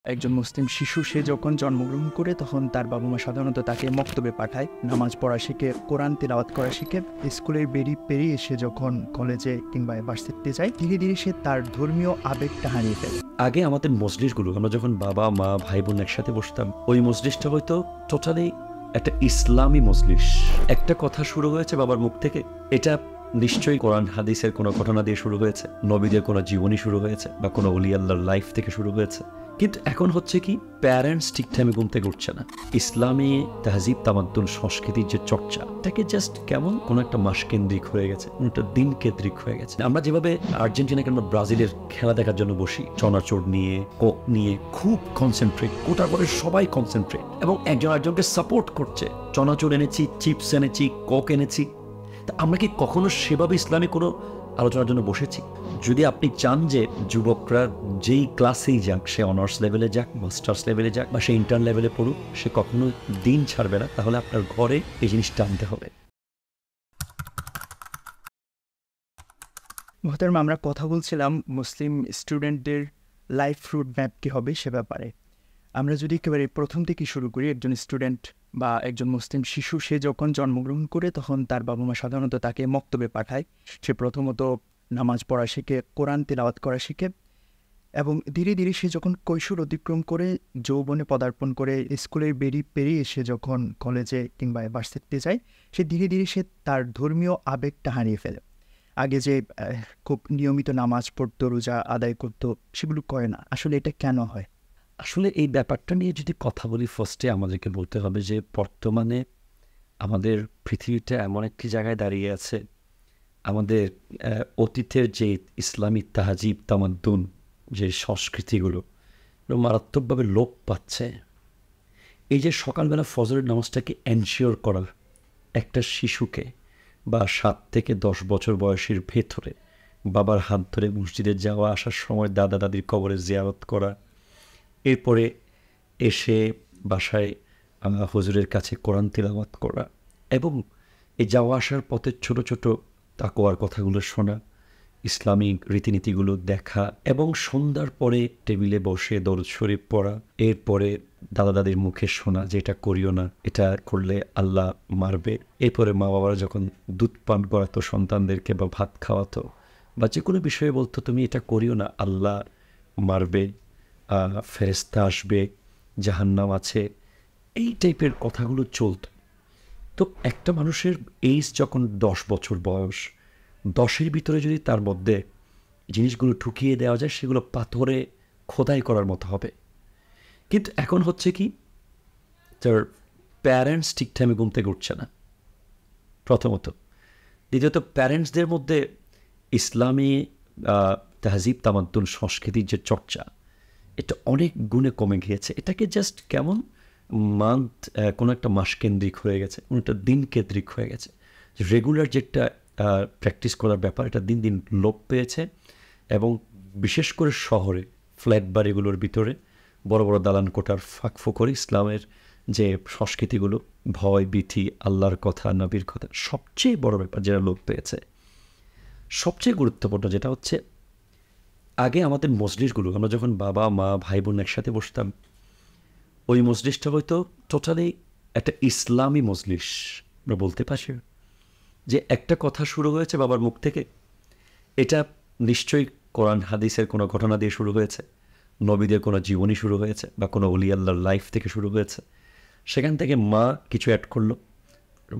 একজন মুসলিম শিশু সে যখন জন্মগ্রহণ করে তখন তার বাবা মা সাধারণত তাকে মক্তবে পাঠায়, নামাজ পড়া শিখে, কোরআন তিলাওয়াত করা শিখে। স্কুলের পেরিয়ে সে যখন কলেজে কিংবা ভার্সিটিতে যায়, ধীরে ধীরে সে তার ধর্মীয় আবেগটা হারিয়ে ফেলে। আগে আমাদের মজলিসগুলো, আমরা যখন বাবা মা ভাই বোন একসাথে বসতাম, ওই মজলিসটা হয়তো টোটালি একটা ইসলামী মজলিস। একটা কথা শুরু হয়েছে বাবার মুখ থেকে, এটা নিশ্চয়ই কোরআন হাদিসের কোনো ঘটনা দিয়ে শুরু হয়েছে, নবীদের কোনো জীবনী শুরু হয়েছে, বা কোনো ওলি আল্লাহর লাইফ থেকে শুরু হয়েছে। কিন্তু এখন হচ্ছে কি, প্যারেন্টস ঠিক টাইমে ঘুম থেকে উঠছে না। ইসলামী তাহজিব তামাদ্দুন সংস্কৃতির যে চর্চা, এটাকে জাস্ট কেমন কোনো একটা মাস কেন্দ্রিক হয়ে গেছে, কোনো একটা দিন কেন্দ্রিক হয়ে গেছে। আমরা যেভাবে আর্জেন্টিনা কিংবা ব্রাজিলের খেলা দেখার জন্য বসি, চনাচোর নিয়ে, কোক নিয়ে, খুব কনসেন্ট্রেট, কোটার পরে সবাই কনসেন্ট্রেট, এবং একজন আরেকজনকে সাপোর্ট করছে। চনাচোর এনেছি, চিপস এনেছি, কোক এনেছি। তা আমরা কি কখনো সেভাবে ইসলামী কোনো আলোচনার জন্য বসেছি? যদি আপনি চান যে যুবকরা যেই ক্লাসেই যাক, সে অনার্স লেভেলে যাক, মাস্টার্স লেভেলে যাক, বা সে ইন্টার লেভেলে পড়ুক, সে কখনো দিন ছাড়বে না, তাহলে আপনার ঘরে এই জিনিসটা আনতে হবে। মোহতারাম, আমরা কথা বলছিলাম মুসলিম স্টুডেন্টদের লাইফ রুট ম্যাপ কী হবে সে ব্যাপারে। আমরা যদি একেবারে প্রথম থেকে শুরু করি, একজন স্টুডেন্ট বা একজন মুসলিম শিশু সে যখন জন্মগ্রহণ করে তখন তার বাবা মা সাধারণত তাকে মক্তবে পাঠায়। সে প্রথমত নামাজ পড়া শিখে, কোরআন তিলাওয়াত করা শিখে, এবং ধীরে ধীরে সে যখন কৈশোর অতিক্রম করে যৌবনে পদার্পণ করে স্কুলের পেরিয়ে সে যখন কলেজে কিংবা ভার্সিটিতে যায়, সে ধীরে ধীরে সে তার ধর্মীয় আবেগটা হারিয়ে ফেলে। আগে যে খুব নিয়মিত নামাজ পড়তো, রোজা আদায় করতো, সেগুলো করে না। আসলে এটা কেন হয়? আসলে এই ব্যাপারটা নিয়ে যদি কথা বলি, ফার্স্টে আমাদেরকে বলতে হবে যে বর্তমানে আমাদের পৃথিবীটা এমন একটি জায়গায় দাঁড়িয়ে আছে, আমাদের অতীতের যে ইসলামী তাহজিব তামাদ্দুন যে সংস্কৃতিগুলো মারাত্মকভাবে লোপ পাচ্ছে। এই যে সকালবেলা ফজরের নামাজটাকে এনশিওর করা, একটা শিশুকে বা 7 থেকে 10 বছর বয়সের ভেতরে বাবার হাত ধরে মসজিদে যাওয়া, আসার সময় দাদা দাদির কবরে জিয়ারত করা, এরপরে এসে বাসায় হুজুরের কাছে কোরআন তিলাওয়াত করা, এবং এই যাওয়া আসার পথে ছোট ছোট তাকওয়ার কথাগুলো শোনা, ইসলামিক রীতিনীতিগুলো দেখা, এবং সন্ধ্যার পরে টেবিলে বসে দরুদ শরীফ পড়া, এরপরে দাদা দাদির মুখে শোনা যে এটা করিও না, এটা করলে আল্লাহ মারবে। এরপরে মা বাবারা যখন দুধ পান করাতো সন্তানদেরকে বা ভাত খাওয়াতো, বা যে কোনো বিষয়ে বলতো তুমি এটা করিও না, আল্লাহ মারবে, ফেরেস্তা আসবে, জাহান্নাম আছে, এই টাইপের কথাগুলো চলত। তো একটা মানুষের এইজ যখন 10 বছর বয়স, 10-এর ভিতরে যদি তার মধ্যে জিনিসগুলো ঠুকিয়ে দেওয়া যায়, সেগুলো পাথরে খোদাই করার মতো হবে। কিন্তু এখন হচ্ছে কি, তার প্যারেন্টস ঠিক টাইমে ঘুম থেকে উঠছে না, প্রথমত। দ্বিতীয়ত, প্যারেন্টসদের মধ্যে ইসলামী তাহজিব তামাদ্দুন সংস্কৃতির যে চর্চা, এটা অনেক গুণে কমে গিয়েছে। এটাকে জাস্ট কেমন কোনো একটা মাস কেন্দ্রিক হয়ে গেছে, কোনো একটা দিন কেন্দ্রিক হয়ে গেছে। রেগুলার যেটা প্র্যাকটিস করার ব্যাপার, এটা দিন দিন লোপ পেয়েছে। এবং বিশেষ করে শহরে ফ্ল্যাট বাড়িগুলোর ভিতরে বড় বড় দালান কোঠার ফাঁকফোকরে ইসলামের যে সংস্কৃতিগুলো, ভয় ভীতি, আল্লাহর কথা, নবীর কথা, সবচেয়ে বড় ব্যাপার যেটা লোপ পেয়েছে, সবচেয়ে গুরুত্বপূর্ণ যেটা হচ্ছে, আগে আমাদের মজলিসগুলো, আমরা যখন বাবা মা ভাই বোন একসাথে বসতাম, ওই মজলিসটা হয়তো টোটালি একটা ইসলামী মজলিস। আমরা বলতে পারি যে একটা কথা শুরু হয়েছে বাবার মুখ থেকে, এটা নিশ্চয়ই কোরআন হাদিসের কোনো ঘটনা দিয়ে শুরু হয়েছে, নবীদের কোনো জীবনী শুরু হয়েছে, বা কোনো ওলি আল্লাহর লাইফ থেকে শুরু হয়েছে। সেখান থেকে মা কিছু অ্যাড করলো,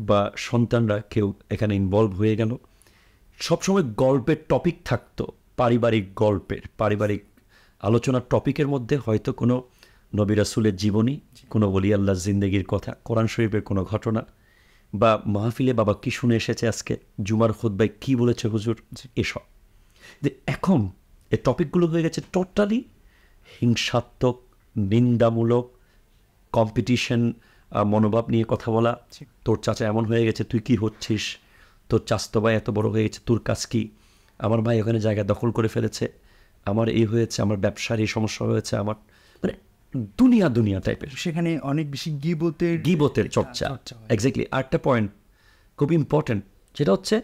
বা সন্তানরা কেউ এখানে ইনভলভ হয়ে গেল। সবসময় গল্পের টপিক থাকতো, পারিবারিক আলোচনার টপিকের মধ্যে হয়তো কোনো নবী রাসূলের জীবনী, কোনো ওলি আল্লাহর জিন্দেগির কথা, কোরআন শরীফের কোনো ঘটনা, বা মাহফিলে বাবা কি শুনে এসেছে আজকে, জুমার খুতবায় কি বলেছে হুজুর, এসব। যে এখন এই টপিকগুলো হয়ে গেছে টোটালি হিংসাত্মক, নিন্দামূলক, কম্পিটিশন মনোভাব নিয়ে কথা বলা। তোর চাচা এমন হয়ে গেছে, তুই কি হচ্ছিস, তোর চাচতো ভাই এত বড় হয়ে গেছে, তোর কাজ কি, আমার ভাই ওখানে জায়গা দখল করে ফেলেছে, আমার এই হয়েছে, আমার ব্যবসার এই সমস্যা হয়েছে, আমার মানে দুনিয়া টাইপের। সেখানে অনেক বেশি গিবতের চর্চা। এক্স্যাক্টলি। আরেকটা পয়েন্ট খুব ইম্পর্টেন্ট, যেটা হচ্ছে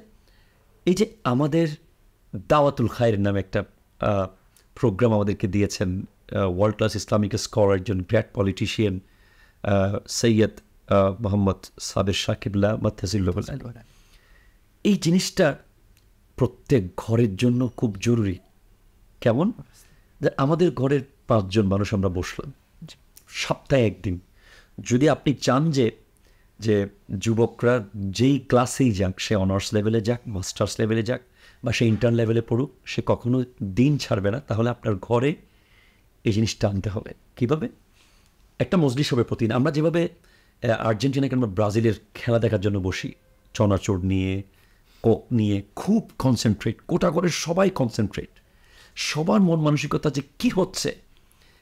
এই যে আমাদের দাওয়াতুল খায়ের নামে একটা প্রোগ্রাম আমাদেরকে দিয়েছেন ওয়ার্ল্ড ক্লাস ইসলামিক স্কলার, একজন গ্রেট পলিটিশিয়ান, সৈয়দ মোহাম্মদ সাবের সাকিবুল্লাহ মাত্তাজিল্লাহ। এই জিনিসটা প্রত্যেক ঘরের জন্য খুব জরুরি। কেমন? যে আমাদের ঘরের 5 জন মানুষ আমরা বসলাম সপ্তাহে একদিন, যদি আপনি চান যে যুবকরা যেই ক্লাসেই যাক, সে অনার্স লেভেলে যাক, মাস্টার্স লেভেলে যাক, বা সে ইন্টার লেভেলে পড়ুক, সে কখনো দিন ছাড়বে না, তাহলে আপনার ঘরে এই জিনিসটা আনতে হবে। কীভাবে? একটা মজলিস হবে প্রতিদিন। আমরা যেভাবে আর্জেন্টিনা কিংবা ব্রাজিলের খেলা দেখার জন্য বসি, চনাচোর নিয়ে, কোক নিয়ে, খুব কনসেন্ট্রেট, গোটা করে সবাই কনসেন্ট্রেট, সবার মন মানসিকতা যে কী হচ্ছে,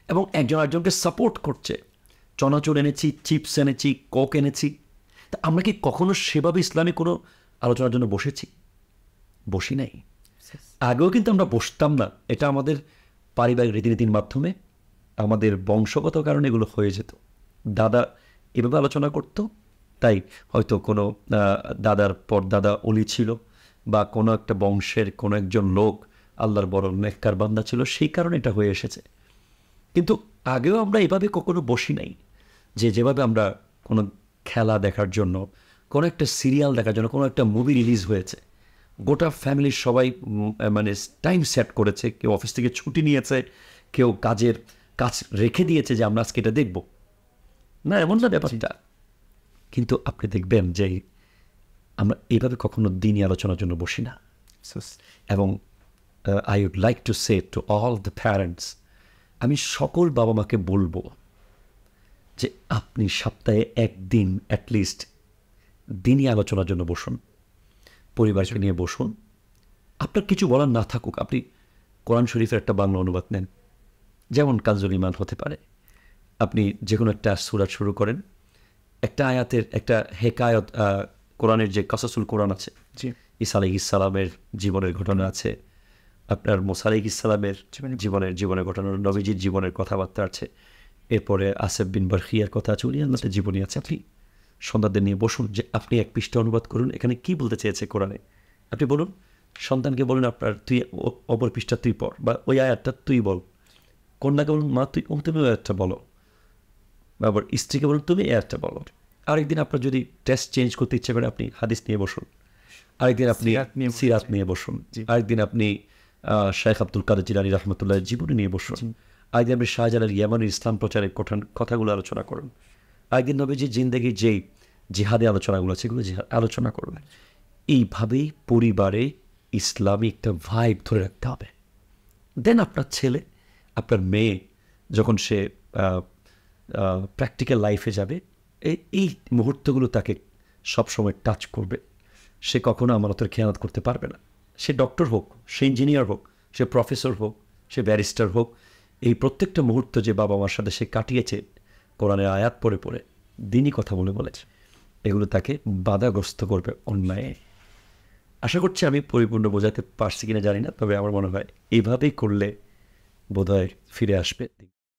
এবং একজন আরেকজনকে সাপোর্ট করছে। চনাচোর এনেছি, চিপস এনেছি, কোক এনেছি। তা আমরা কি কখনো সেভাবে ইসলামী কোনো আলোচনার জন্য বসেছি? বসি নাই। আগেও কিন্তু আমরা বসতাম না। এটা আমাদের পারিবারিক রীতিনীতির মাধ্যমে, আমাদের বংশগত কারণে এগুলো হয়ে যেত। দাদা এভাবে আলোচনা করতো, তাই হয়তো কোনো দাদার পর দাদা অলি ছিল, বা কোনো একটা বংশের কোনো একজন লোক আল্লাহর বড় নেককার বান্দা ছিল, সেই কারণে এটা হয়ে এসেছে। কিন্তু আগেও আমরা এভাবে কখনো বসি নাই, যেভাবে আমরা কোনো খেলা দেখার জন্য, কোনো একটা সিরিয়াল দেখার জন্য, কোনো একটা মুভি রিলিজ হয়েছে, গোটা ফ্যামিলির সবাই মানে টাইম সেট করেছে, কেউ অফিস থেকে ছুটি নিয়েছে, কেউ কাজ রেখে দিয়েছে যে আমরা আজকে এটা দেখব না, এমন না ব্যাপারটা। কিন্তু আপনি দেখবেন যে আমরা এইভাবে কখনো দিনই আলোচনার জন্য বসি না। এবং I would like to say to all the parents, আমি সকল বাবা মাকে বলবো যে আপনি সপ্তাহে একদিন অ্যাটলিস্ট দিনই আলোচনার জন্য বসুন, পরিবারকে নিয়ে বসুন। আপনার কিছু বলার না থাকুক, আপনি কোরআন শরীফের একটা বাংলা অনুবাদ নেন, যেমন কানজুল ইমান হতে পারে। আপনি যে কোনো একটা সূরা শুরু করেন, একটা আয়াতের একটা হেকায়ত, কোরআনের যে কাসাসুল কোরআন আছে, ঈসা আলাইহিস সালামের জীবনের ঘটনা আছে, আপনার মুসা আলাইহিস সালামের জীবনের ঘটনা, নবীজির জীবনের কথাবার্তা আছে, এরপরে আসেফ বিন বারখিয়ার কথা আছে, উনি আল্লাহর জীবনী আছে। আপনি সন্তানদের নিয়ে বসুন যে আপনি এক পৃষ্ঠা অনুবাদ করুন, এখানে কি বলতে চেয়েছে কোরআনে। আপনি বলুন, সন্তানকে বলুন আপনার তুই অপর পৃষ্ঠা তুই পড়, বা ওই আয়াতটা তুই বল। কন্যাকে বলুন, মা তুমি ওই আয়াতটা বলো, বা আবার স্ত্রীকে বলুন তুমি এই আয়াতটা বলো। আরেকদিন আপনার যদি টেস্ট চেঞ্জ করতে ইচ্ছে করে, আপনি হাদিস নিয়ে বসুন। আরেকদিন আপনি সিরাত নিয়ে বসুন। আরেকদিন আপনি শেখ আব্দুল কাদের জিলানী রহমতুল্লাহ জীবনী নিয়ে বসুন। আরেকদিন আপনি শাহজালাল ইয়ামানের ইসলাম প্রচারের কথাগুলো আলোচনা করুন। আরেকদিন নবীজির জিন্দেগির যেই জিহাদি আলোচনাগুলো আছে, সেগুলো আলোচনা করবেন। এইভাবেই পরিবারে ইসলামী একটা ভাইব ধরে রাখতে হবে। দেন আপনার ছেলে, আপনার মেয়ে যখন সে প্র্যাকটিক্যাল লাইফে যাবে, এই মুহূর্তগুলো তাকে সবসময় টাচ করবে। সে কখনো আমানতের খেয়ানত করতে পারবে না। সে ডক্টর হোক, সে ইঞ্জিনিয়ার হোক, সে প্রফেসর হোক, সে ব্যারিস্টার হোক, এই প্রত্যেকটা মুহূর্ত যে বাবা মার সাথে সে কাটিয়েছে কোরআনের আয়াত পড়ে পড়ে, দিনই কথা বলেছে, এগুলো তাকে বাধাগ্রস্ত করবে অন্যায়। আশা করছি আমি পরিপূর্ণ বোঝাতে পারছি কিনা জানি না, তবে আমার মনে হয় এইভাবেই করলে বোধহয় ফিরে আসবে।